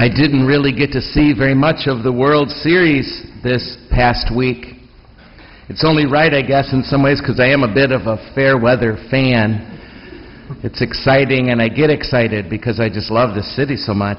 I didn't really get to see very much of the World Series this past week. It's only right, I guess, in some ways, because I am a bit of a fair weather fan. It's exciting, and I get excited because I just love this city so much.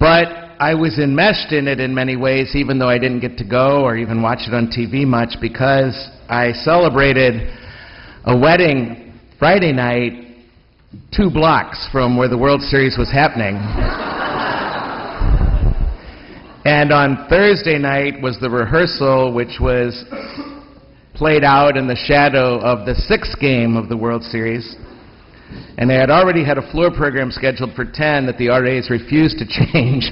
But I was enmeshed in it in many ways, even though I didn't get to go or even watch it on TV much, because I celebrated a wedding Friday night 2 blocks from where the World Series was happening. And on Thursday night was the rehearsal, which was played out in the shadow of the 6th game of the World Series. And they had already had a floor program scheduled for 10 that the RAs refused to change.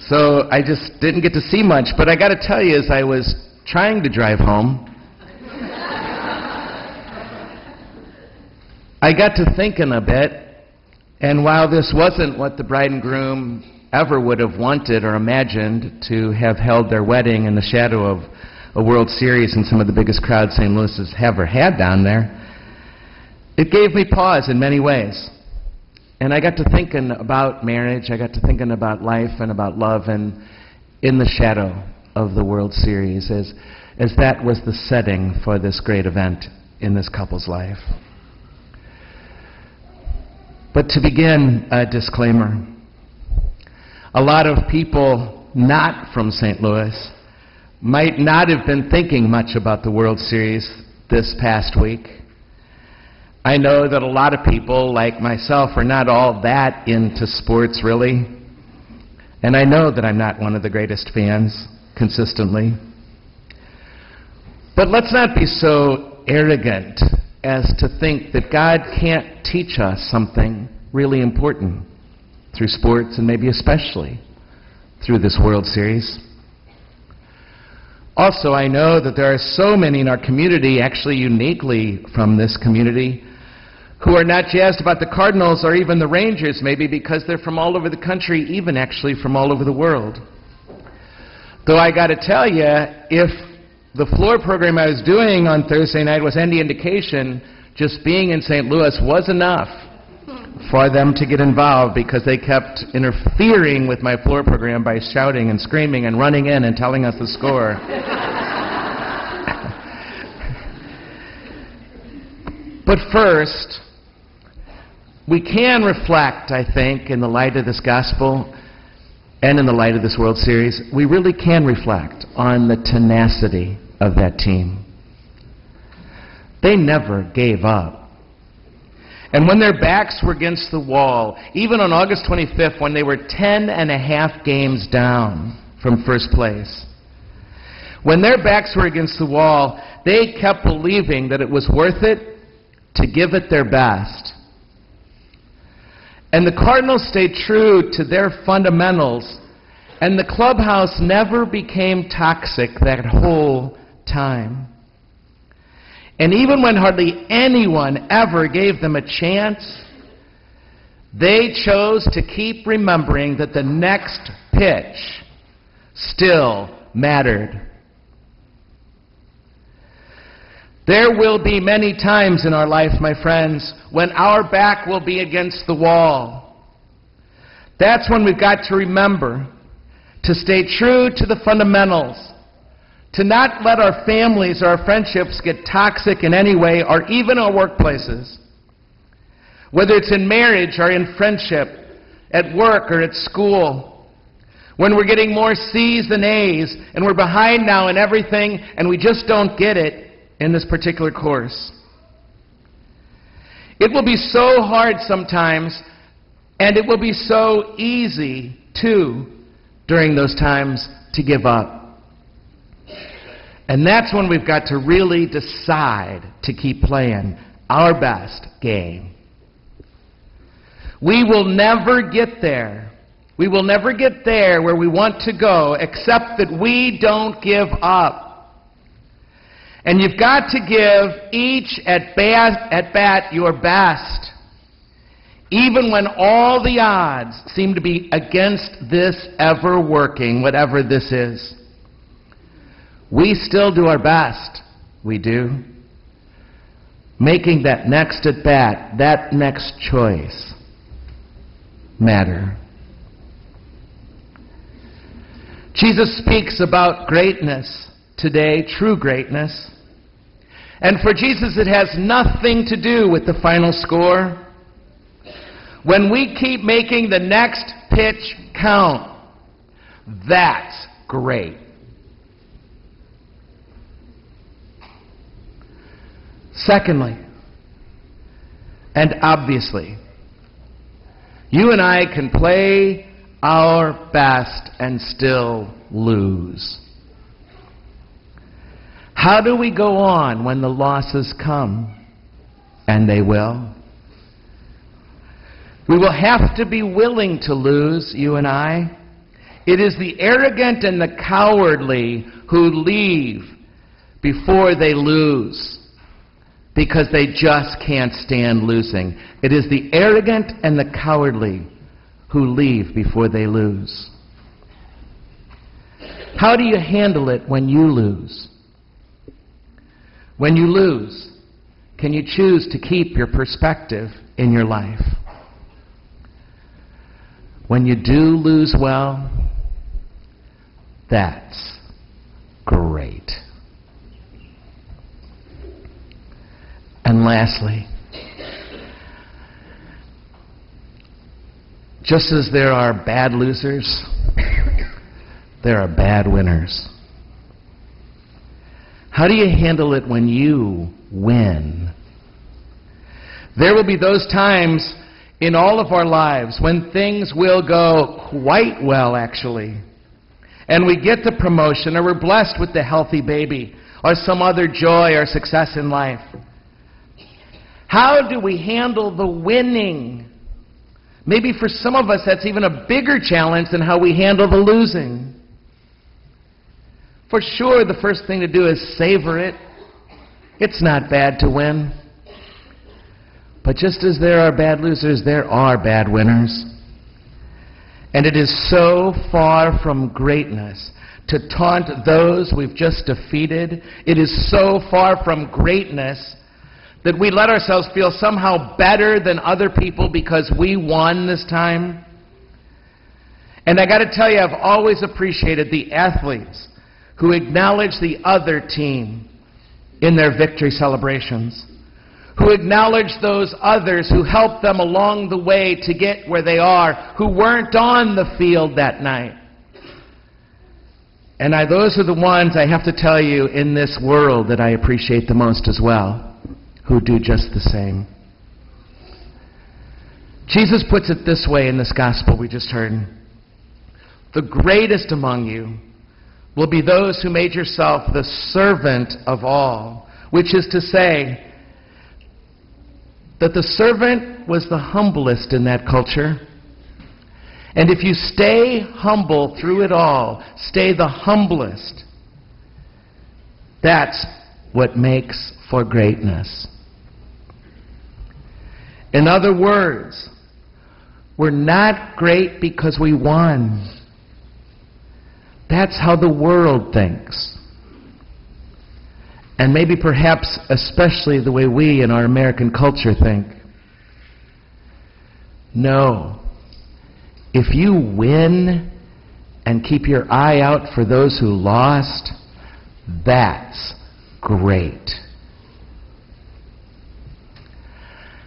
So I just didn't get to see much. But I got to tell you, as I was trying to drive home, I got to thinking a bit, and while this wasn't what the bride and groom ever would have wanted or imagined, to have held their wedding in the shadow of a World Series and some of the biggest crowds St. Louis has ever had down there, it gave me pause in many ways. And I got to thinking about marriage, I got to thinking about life and about love, and in the shadow of the World Series, as that was the setting for this great event in this couple's life. But to begin, a disclaimer. A lot of people not from St. Louis might not have been thinking much about the World Series this past week. I know that a lot of people, like myself, are not all that into sports, really. And I know that I'm not one of the greatest fans, consistently. But let's not be so arrogant as to think that God can't teach us something really important through sports, and maybe especially through this World Series. Also, I know that there are so many in our community, actually uniquely from this community, who are not jazzed about the Cardinals or even the Rangers, maybe because they're from all over the country, even actually from all over the world. Though I got to tell you, if the floor program I was doing on Thursday night was any indication, just being in St. Louis was enough for them to get involved, because they kept interfering with my floor program by shouting and screaming and running in and telling us the score. But first, we can reflect, I think, in the light of this gospel and in the light of this World Series, we really can reflect on the tenacity of that team. They never gave up. And when their backs were against the wall, even on August 25th, when they were 10.5 games down from first place, when their backs were against the wall, they kept believing that it was worth it to give it their best. And the Cardinals stayed true to their fundamentals, and the clubhouse never became toxic that whole time. And even when hardly anyone ever gave them a chance, they chose to keep remembering that the next pitch still mattered. There will be many times in our life, my friends, when our back will be against the wall. That's when we've got to remember to stay true to the fundamentals, to not let our families or our friendships get toxic in any way, or even our workplaces. Whether it's in marriage or in friendship, at work or at school. When we're getting more C's than A's, and we're behind now in everything, and we just don't get it in this particular course. It will be so hard sometimes, and it will be so easy, too, during those times to give up. And that's when we've got to really decide to keep playing our best game. We will never get there. We will never get there where we want to go, except that we don't give up. And you've got to give each at bat your best, even when all the odds seem to be against this ever working, whatever this is. We still do our best. We do. Making that next at bat, that next choice, matter. Jesus speaks about greatness today, true greatness. And for Jesus, it has nothing to do with the final score. When we keep making the next pitch count, that's great. Secondly, and obviously, you and I can play our best and still lose. How do we go on when the losses come? And they will. We will have to be willing to lose, you and I. It is the arrogant and the cowardly who leave before they lose, because they just can't stand losing. It is the arrogant and the cowardly who leave before they lose. How do you handle it when you lose? When you lose, can you choose to keep your perspective in your life? When you do lose well, that's great. And lastly, just as there are bad losers, there are bad winners. How do you handle it when you win? There will be those times in all of our lives when things will go quite well, actually, and we get the promotion, or we're blessed with the healthy baby, or some other joy or success in life. How do we handle the winning? Maybe for some of us that's even a bigger challenge than how we handle the losing. For sure, the first thing to do is savor it. It's not bad to win. But just as there are bad losers, there are bad winners. And it is so far from greatness to taunt those we've just defeated. It is so far from greatness that we let ourselves feel somehow better than other people because we won this time. And I got to tell you, I've always appreciated the athletes who acknowledge the other team in their victory celebrations, who acknowledge those others who helped them along the way to get where they are, who weren't on the field that night. And those are the ones, I have to tell you, in this world that I appreciate the most as well, who do just the same. Jesus puts it this way in this gospel we just heard. The greatest among you will be those who made yourself the servant of all, which is to say that the servant was the humblest in that culture. And if you stay humble through it all, stay the humblest, that's what makes for greatness. In other words, we're not great because we won. That's how the world thinks. And maybe perhaps especially the way we in our American culture think. No. If you win and keep your eye out for those who lost, that's great.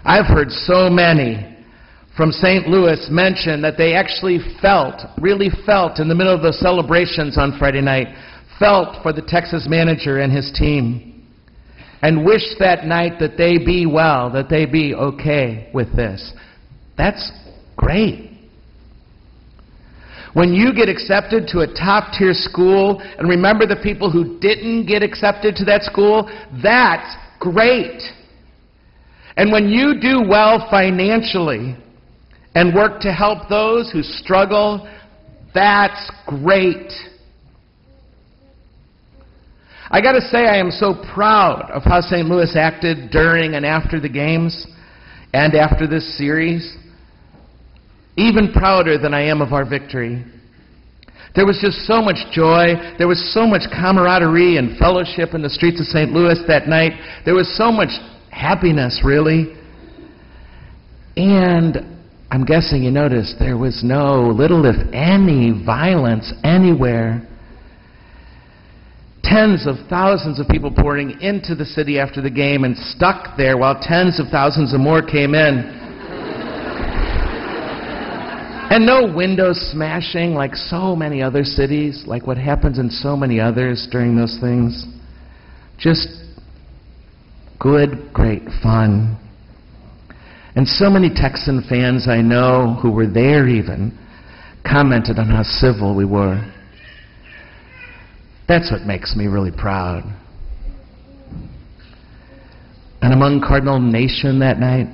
I've heard so many from St. Louis mention that they actually really felt in the middle of those celebrations on Friday night, felt for the Texas manager and his team, and wished that night that they be well, that they be okay with this. That's great. When you get accepted to a top-tier school, and remember the people who didn't get accepted to that school, that's great. And when you do well financially and work to help those who struggle, that's great. I got to say, I am so proud of how St. Louis acted during and after the games and after this series. Even prouder than I am of our victory. There was just so much joy. There was so much camaraderie and fellowship in the streets of St. Louis that night. There was so much happiness, really. And I'm guessing you noticed there was no little, if any, violence anywhere. Tens of thousands of people pouring into the city after the game and stuck there while tens of thousands of more came in. And no windows smashing like so many other cities, like what happens in so many others during those things. Just good, great fun. And so many Texan fans I know who were there even commented on how civil we were. That's what makes me really proud. And among Cardinal Nation that night,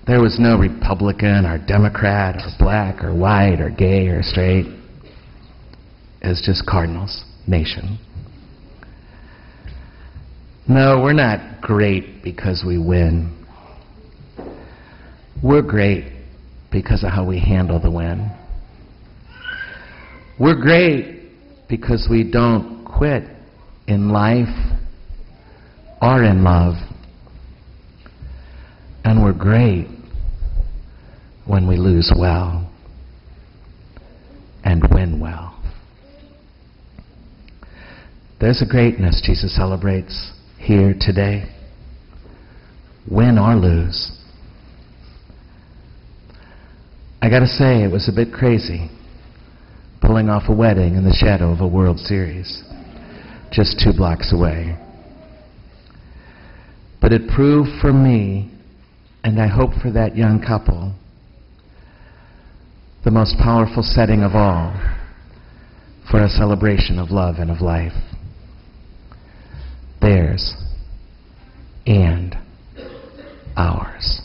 there was no Republican or Democrat or black or white or gay or straight. It was just Cardinals Nation. No, we're not great because we win. We're great because of how we handle the win. We're great because we don't quit in life or in love. And we're great when we lose well and win well. There's a greatness Jesus celebrates here today, win or lose. I gotta say, it was a bit crazy pulling off a wedding in the shadow of a World Series just 2 blocks away. But it proved for me, and I hope for that young couple, the most powerful setting of all for a celebration of love and of life. Theirs and ours.